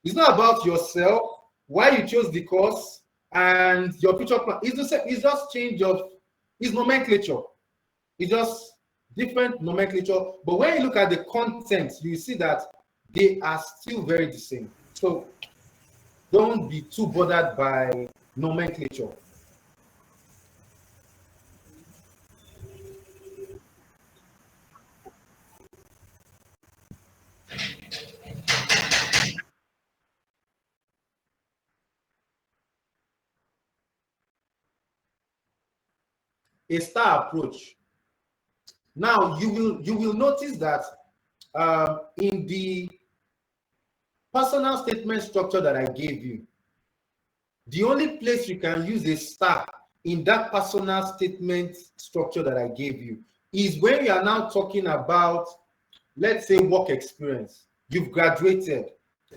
It's not about yourself, why you chose the course, and your future plan. It's the same. It's just change of, it's nomenclature. It's just different nomenclature. But when you look at the content, you see that they are still very the same. So don't be too bothered by nomenclature. A star approach. Now you will notice that in the personal statement structure that I gave you, the only place you can use a star in that personal statement structure that I gave you is when you are now talking about, let's say, work experience. You've graduated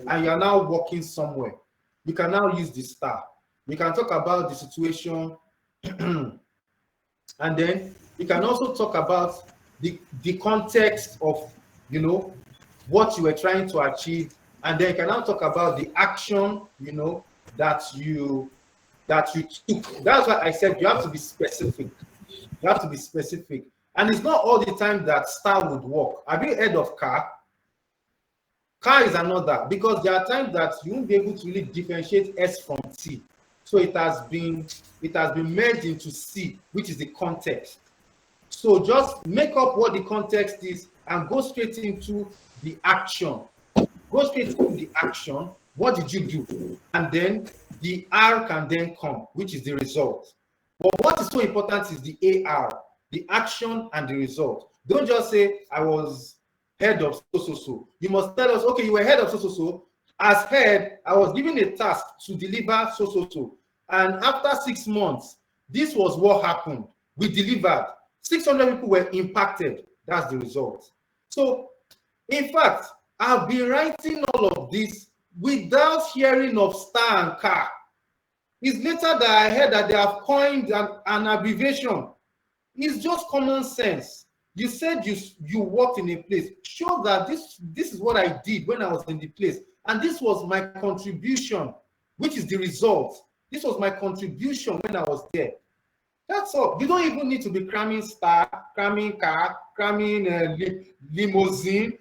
and you are now working somewhere. You can now use the star. You can talk about the situation and then you can also talk about the context of, you know, what you were trying to achieve, and then you can now talk about the action, you know, that you took. That's why I said you have to be specific. You have to be specific, and it's not all the time that star would work. Have you heard of car? Car is another, because there are times that you won't be able to really differentiate S from T. So it has been merged into C, which is the context. So just make up what the context is and go straight into the action. Go straight into the action. What did you do? And then the R can then come, which is the result. But what is so important is the AR, the action and the result. Don't just say, I was head of so. You must tell us, okay, you were head of so. As head, I was given a task to deliver so. And after 6 months, this was what happened. We delivered. 600 people were impacted. That's the result. So, in fact, I've been writing all of this without hearing of star and car. It's later that I heard that they have coined an abbreviation. It's just common sense. You said you worked in a place. Show that this is what I did when I was in the place. And this was my contribution, which is the result. This was my contribution when I was there. That's all. You don't even need to be cramming star, cramming car, cramming limousine.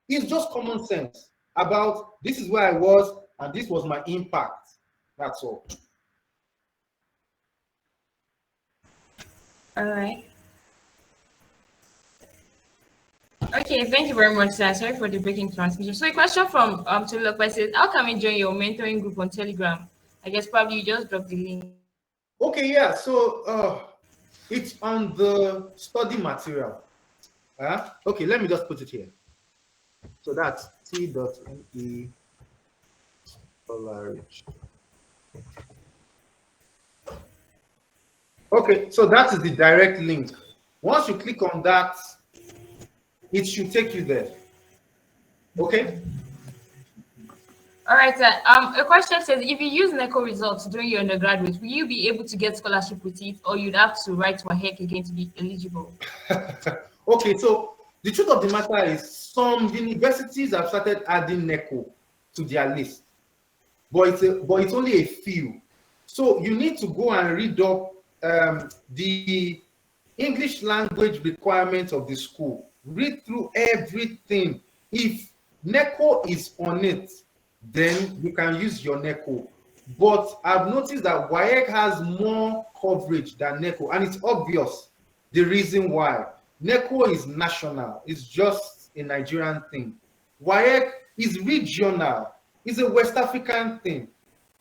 It's just common sense about this is where I was and this was my impact. That's all. All right. Okay, thank you very much, sir. Sorry for the breaking transmission. So a question from Tolulope says, how can we join your mentoring group on Telegram? I guess probably you just dropped the link. Okay, yeah. So it's on the study material. Okay, let me just put it here. So that's t.me Solarich. Okay, so that is the direct link. Once you click on that, it should take you there. Okay. All right, sir. A question says, if you use NECO results during your undergraduate, will you be able to get scholarship with it, or you'd have to write WAEC again to be eligible? Okay, so the truth of the matter is some universities have started adding NECO to their list, but it's only a few. So you need to go and read up the English language requirements of the school. Read through everything. If NECO is on it, then you can use your NECO. But I've noticed that WAEC has more coverage than NECO, and it's obvious the reason why. NECO is national, it's just a Nigerian thing. WAEC is regional, it's a West African thing.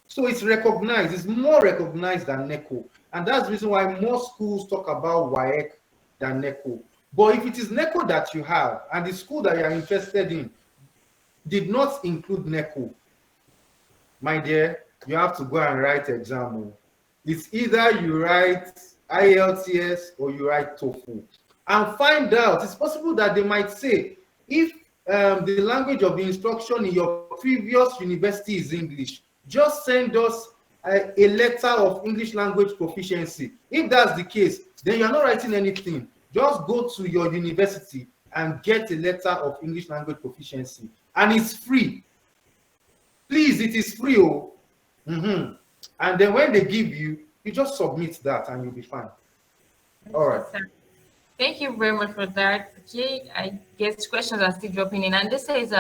So it's recognized, it's more recognized than NECO. And that's the reason why more schools talk about WAEC than NECO. But if it is NECO that you have, and the school that you are interested in did not include NECO, my dear, you have to go and write exam. It's either you write IELTS or you write TOEFL. And find out, it's possible that they might say, if the language of instruction in your previous university is English, just send us a letter of English language proficiency. If that's the case, then you're not writing anything. Just go to your university and get a letter of English language proficiency, and it's free. Please, it is free. Oh. And then when they give you, you just submit that and you'll be fine. All right. Thank you very much for that. Okay, I guess questions are still dropping in. And this says,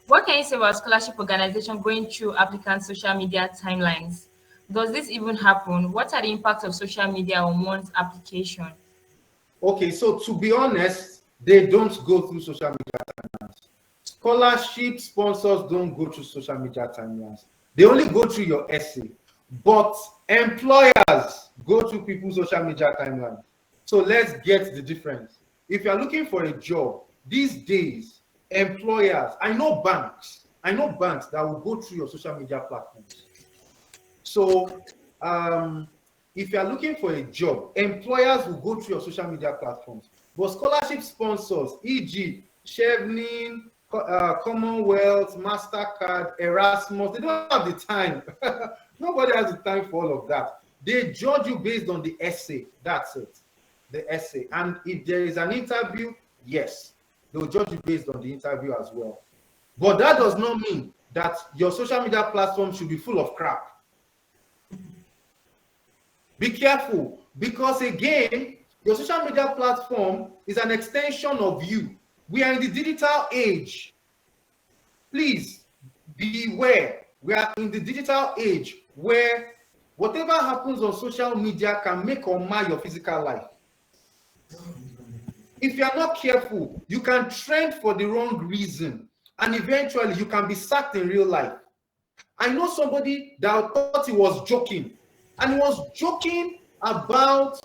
what can you say about scholarship organization going through applicants' social media timelines? Does this even happen? What are the impacts of social media on one's application? Okay, so to be honest, they don't go through social media timelines. Scholarship sponsors don't go through social media timelines. They only go through your essay. But employers go through people's social media timelines. So let's get the difference. If you're looking for a job, these days, employers, I know banks that will go through your social media platforms. So if you're looking for a job, employers will go through your social media platforms. But scholarship sponsors, e.g., Chevening, Commonwealth, MasterCard, Erasmus, they don't have the time. Nobody has the time for all of that. They judge you based on the essay. That's it. The essay. And if there is an interview, yes, they'll judge you based on the interview as well. But that does not mean that your social media platform should be full of crap. Be careful, because again, your social media platform is an extension of you. We are in the digital age. Please beware. We are in the digital age where whatever happens on social media can make or mar your physical life. If you are not careful, you can trend for the wrong reason, and eventually you can be sacked in real life. I know somebody that thought he was joking, and he was joking about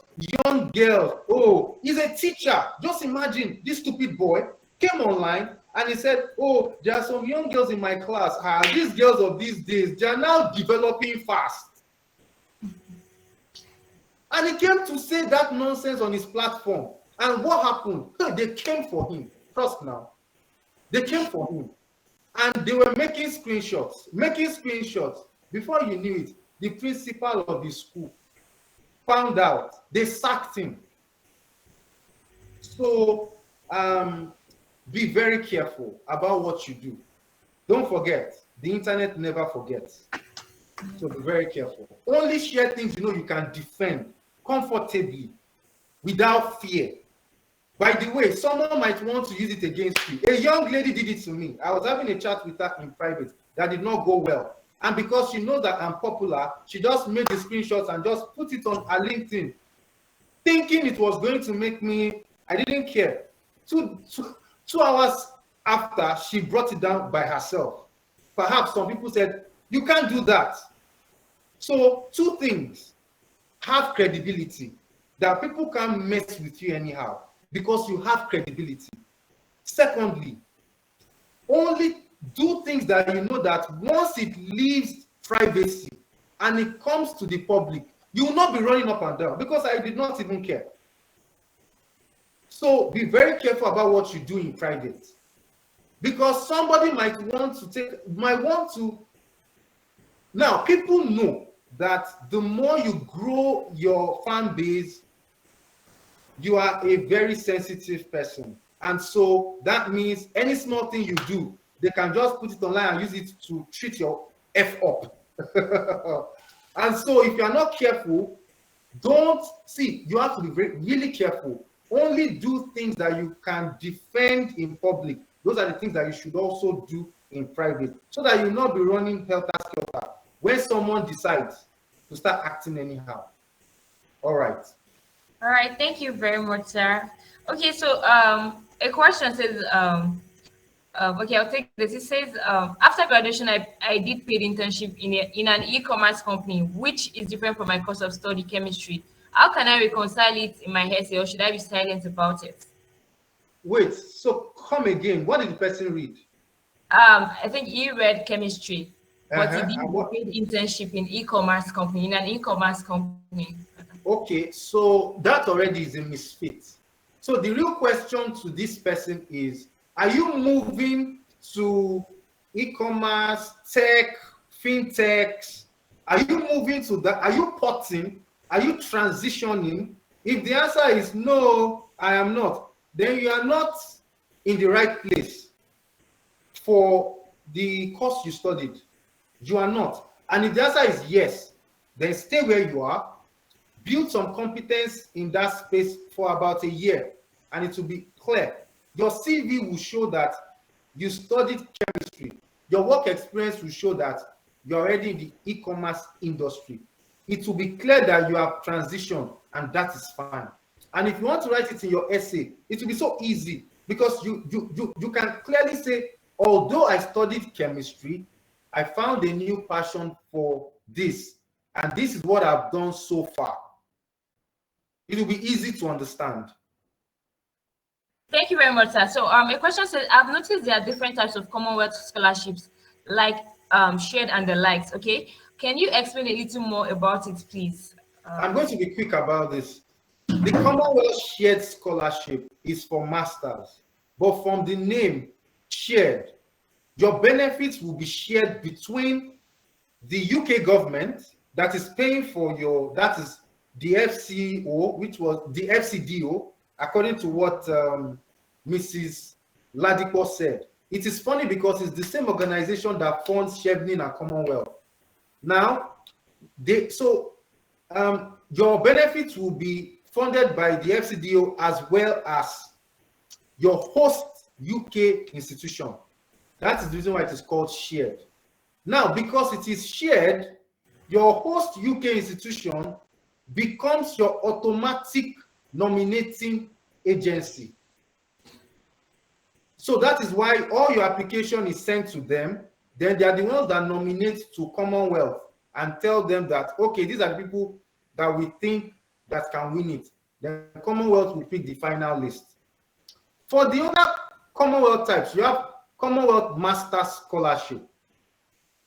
young girls. Oh, he's a teacher. Just imagine, this stupid boy came online and he said, oh, there are some young girls in my class. These girls of these days, they are now developing fast. And he came to say that nonsense on his platform. And what happened? They came for him. Trust now. They came for him. And they were making screenshots. Before you knew it, the principal of the school found out. They sacked him. So be very careful about what you do. Don't forget, the internet never forgets. So be very careful. Only share things you know you can defend comfortably without fear. By the way, someone might want to use it against you. A young lady did it to me. I was having a chat with her in private that did not go well. And because she knows that I'm popular, she just made the screenshots and just put it on her LinkedIn, thinking it was going to make me, I didn't care. Two hours after, she brought it down by herself. Perhaps some people said, you can't do that. So two things. Have credibility, that people can't mess with you anyhow because you have credibility. Secondly, only do things that you know that once it leaves privacy and it comes to the public, you will not be running up and down, because I did not even care. So be very careful about what you do in private, because somebody might want to. Now, people know that the more you grow your fan base, you are a very sensitive person. And so that means any small thing you do, they can just put it online and use it to treat your F up. And so if you are not careful, you have to be really careful. Only do things that you can defend in public. Those are the things that you should also do in private, so that you will not be running helter-skelter when someone decides to start acting anyhow. All right. All right. Thank you very much, sir. Okay, so a question says, okay, I'll take this. It says, after graduation, I did paid internship in an e-commerce company, which is different from my course of study, chemistry. How can I reconcile it in my head, or should I be silent about it? Wait, so come again. What did the person read? I think he read chemistry, but he did paid internship in an e-commerce company. Okay, so that already is a misfit. So the real question to this person is, are you moving to e-commerce, tech, fintechs? Are you moving to that? Are you porting? Are you transitioning? If the answer is no, I am not, then you are not in the right place for the course you studied? You are not. And if the answer is yes, then stay where you are, build some competence in that space for about a year, and it will be clear. Your CV will show that you studied chemistry. Your work experience will show that you're already in the e-commerce industry. It will be clear that you have transitioned, and that is fine. And if you want to write it in your essay, it will be so easy because you can clearly say, although I studied chemistry, I found a new passion for this, and this is what I've done so far. It will be easy to understand. Thank you very much, sir. So a question says, I've noticed there are different types of Commonwealth scholarships, like shared and the likes. Okay, can you explain a little more about it, please? I'm going to be quick about this. The Commonwealth Shared Scholarship is for masters, but from the name shared, your benefits will be shared between the UK government that is paying for your, that is the FCO, which was the FCDO, according to what Mrs. LADEPO said. It is funny because it's the same organization that funds Chevening and Commonwealth. Now, your benefits will be funded by the FCDO as well as your host UK institution. That is the reason why it is called shared. Now, because it is shared, your host UK institution becomes your automatic nominating agency. So that is why all your application is sent to them. Then they are the ones that nominate to Commonwealth and tell them that, okay, these are the people that we think that can win it. Then Commonwealth will pick the final list. For the other Commonwealth types, you have Commonwealth Masters Scholarship.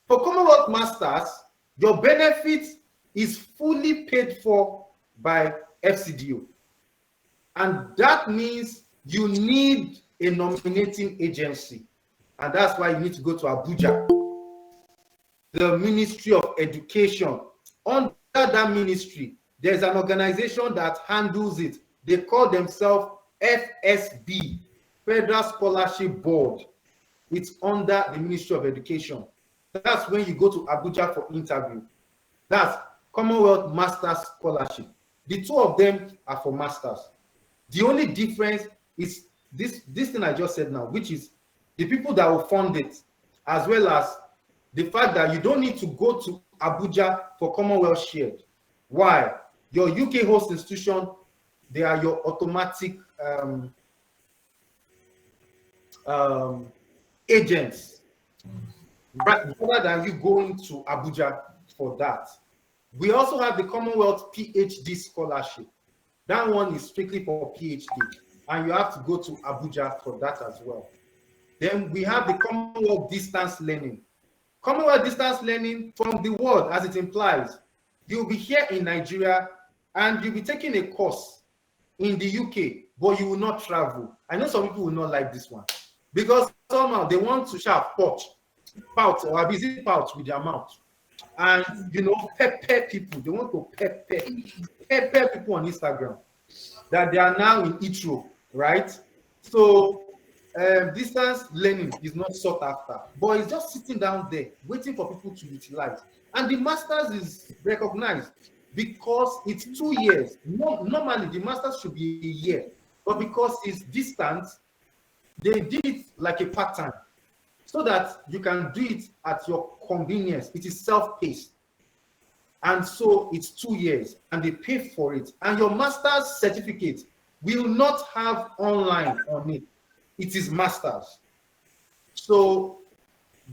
For Commonwealth Masters, your benefit is fully paid for by FCDO. And that means you need a nominating agency. And that's why you need to go to Abuja, the Ministry of Education. Under that ministry, there's an organization that handles it. They call themselves FSB, Federal Scholarship Board. It's under the Ministry of Education. That's when you go to Abuja for interview. That's Commonwealth Masters Scholarship. The two of them are for masters. The only difference is this thing I just said now, which is the people that will fund it, as well as the fact that you don't need to go to Abuja for Commonwealth Shared. Why? Your UK host institution, they are your automatic agents, rather than you going to Abuja for that. We also have the Commonwealth PhD Scholarship. That one is strictly for PhD, and you have to go to Abuja for that as well. Then we have the Commonwealth Distance Learning. Commonwealth Distance Learning, from the word as it implies, you'll be here in Nigeria and you'll be taking a course in the UK, but you will not travel. I know some people will not like this one because somehow they want to shout pout or a busy pout with their mouth. And pepper people. They want to pepper people on Instagram that they are now in Itro, right? So distance learning is not sought after, but it's just sitting down there waiting for people to utilize. And the masters is recognized because it's 2 years. Normally the masters should be a year, but because it's distance, they did it like a part-time so that you can do it at your convenience. It is self-paced. And so it's 2 years and they pay for it. And your master's certificate will not have online on it. It is master's. So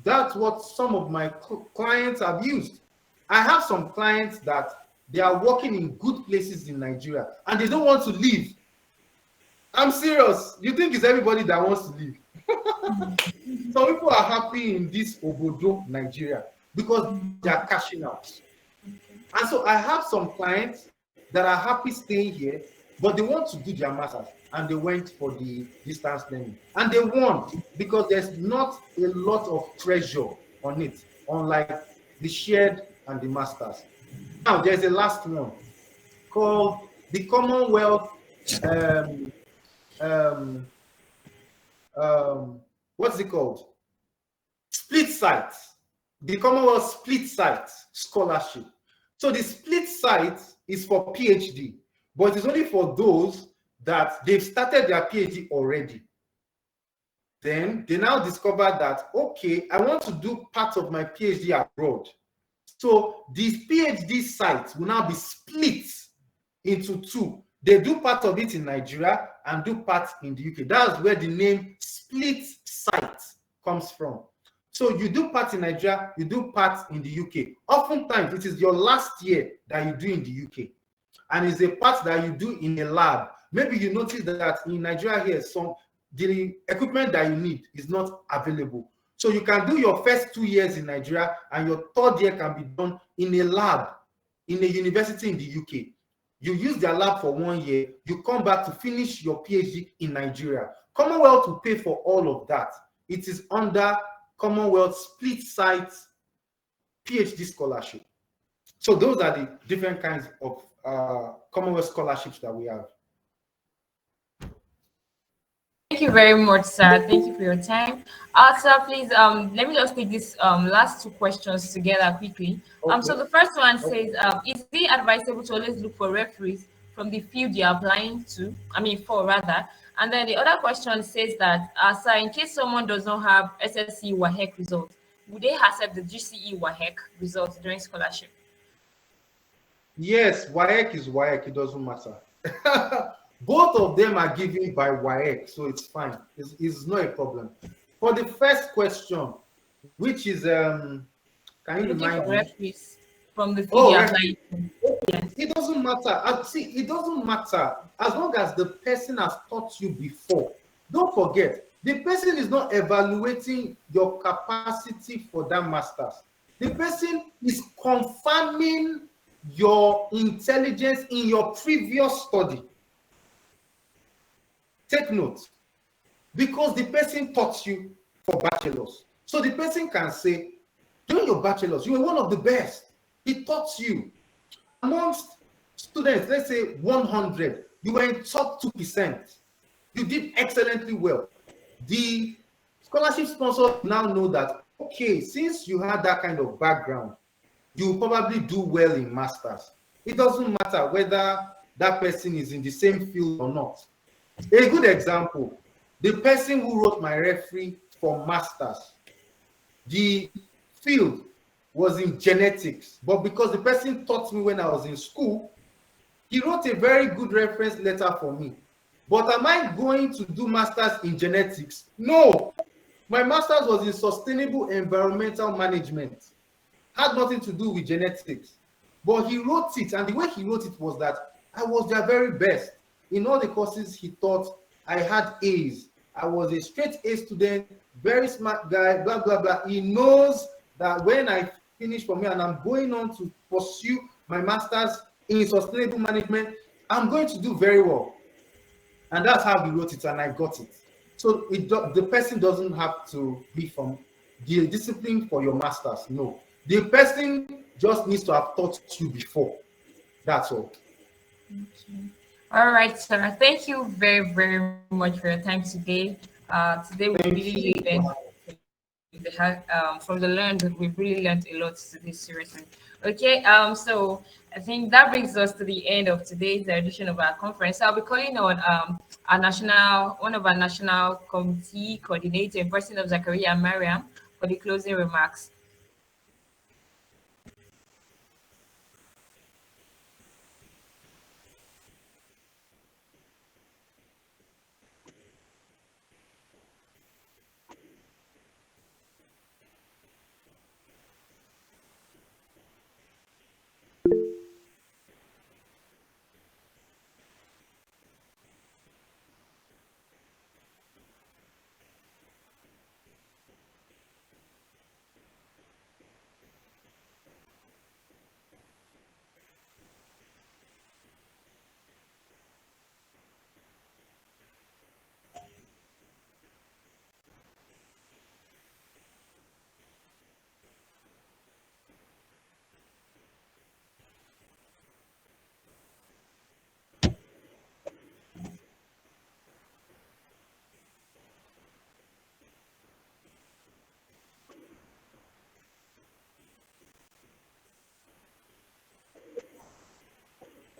that's what some of my clients have used. I have some clients that they are working in good places in Nigeria and they don't want to leave. I'm serious. You think it's everybody that wants to leave? Some people are happy in this Obodo, Nigeria, because they are cashing out. And so I have some clients that are happy staying here, but they want to do their masters, and they went for the distance learning. And they won because there's not a lot of pressure on it, unlike the shared and the masters. Now, there's a last one called the Commonwealth what's it called? Split site. The Commonwealth split site scholarship. So the split site is for PhD, but it's only for those that they've started their PhD already. Then they now discover that, okay, I want to do part of my PhD abroad. So these PhD sites will now be split into two. They do part of it in Nigeria and do part in the UK. That's where the name split site comes from. So you do part in Nigeria, you do part in the UK. Oftentimes, it is your last year that you do in the UK. And it's a part that you do in a lab. Maybe you notice that in Nigeria here, the equipment that you need is not available. So you can do your first 2 years in Nigeria and your third year can be done in a lab, in a university in the UK. You use their lab for 1 year, you come back to finish your PhD in Nigeria. Commonwealth will pay for all of that. It is under Commonwealth split site PhD scholarship. So those are the different kinds of Commonwealth scholarships that we have. Thank you very much, sir. Thank you for your time. Sir, please, let me just take these last two questions together quickly. Okay. So the first one says, is it advisable to always look for referees from the field you're applying to? For rather. And then the other question says that, sir, in case someone does not have SSC WAHEC results, would they accept the GCE WAHEC results during scholarship? Yes, WAHEC is WAHEC. It doesn't matter. Both of them are given by WAHEC, so it's fine. It's not a problem. For the first question, which is, can you remind me? Referees from the field you're applying to. Yes. It doesn't matter. See, it doesn't matter as long as the person has taught you before. Don't forget, the person is not evaluating your capacity for that master's. The person is confirming your intelligence in your previous study. Take note, because the person taught you for bachelor's. So the person can say, during your bachelor's, you were one of the best. He taught you. Amongst students, let's say 100, you were in top 2%. You did excellently well. The scholarship sponsor now know that, okay, since you had that kind of background, you will probably do well in masters. It doesn't matter whether that person is in the same field or not. A good example, the person who wrote my referee for masters, the field was in genetics, but because the person taught me when I was in school, he wrote a very good reference letter for me. But am I going to do masters in genetics? No. My masters was in sustainable environmental management. Had nothing to do with genetics. But he wrote it, and the way he wrote it was that I was their very best. In all the courses he taught, I had A's. I was a straight A student, very smart guy, blah, blah, blah. He knows that when I finish from here and I'm going on to pursue my master's in sustainable management, I'm going to do very well. And that's how he wrote it, and I got it. So the person doesn't have to be from the discipline for your master's. No. The person just needs to have taught you before. That's all. Okay. All right, sir. Thank you very, very much for your time today. Today we really learned from the learned. We really learned a lot today, seriously. Okay. So I think that brings us to the end of today's edition of our conference. I'll be calling on one of our national committee coordinator, in person of Zachariah and Mariam, for the closing remarks.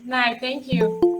Night. Thank you.